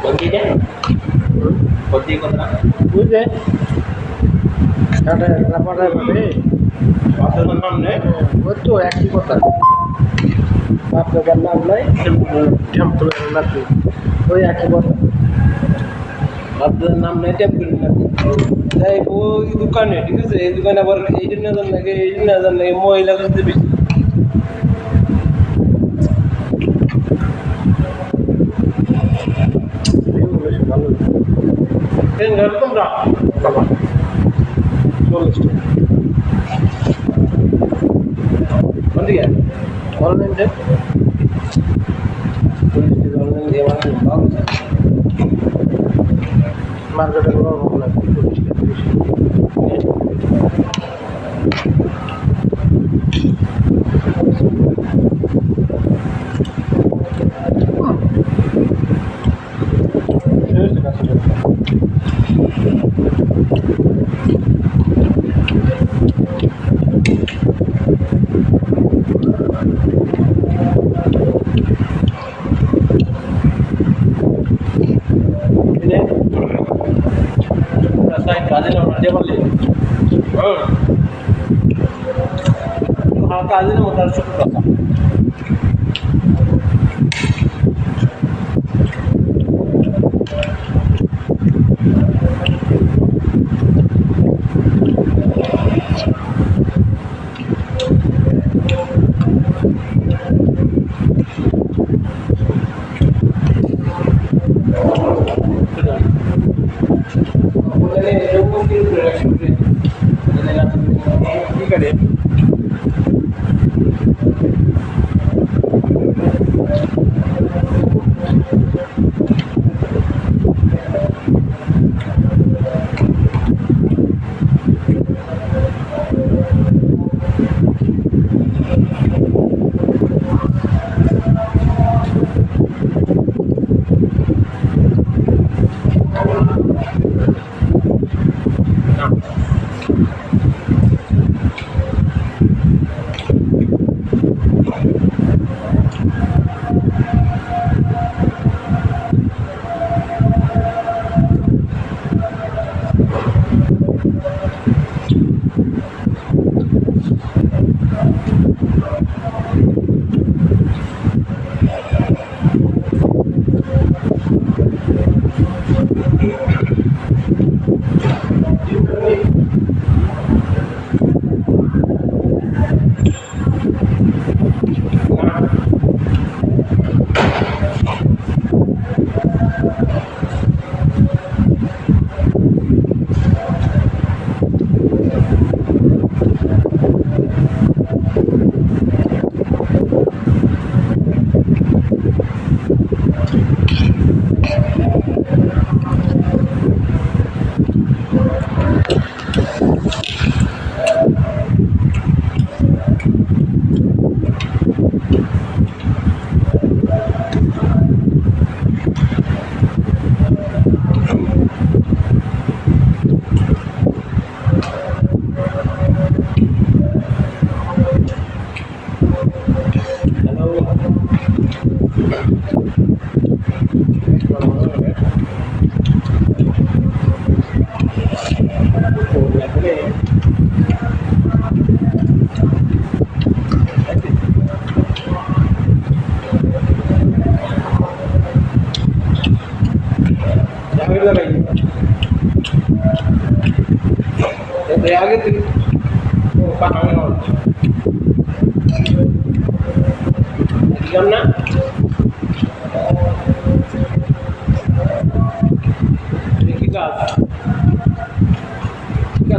বদ্দিটা বদ্দি কথা বুঝলে এটা রাপাটা মানে বাচ্চাদের নাম নেই ওই তো একই কথা বাপ দাদার নাম নাই টেম্পলের নাতি ওই একই কথা বাচ্চাদের নাম নেই টেম্পল নাকি তাই ওই দোকানে ঠিক আছে এই দোকানে আবার এই জন্য লাগে এই জন্য লাগে মহিলা কাছে বেশি ভালো তোমরা বাবা 40 টাকা কোনদিকে অনলাইন দেখ 40 টাকা অনলাইন দিয়ে মানে ভালো মার্কেটে কোনো রকম না 40 টাকা 30 টাকা কাজে না পারলে হ্যাঁ কাজে না ওটার ছোট কথা आगे ना क्या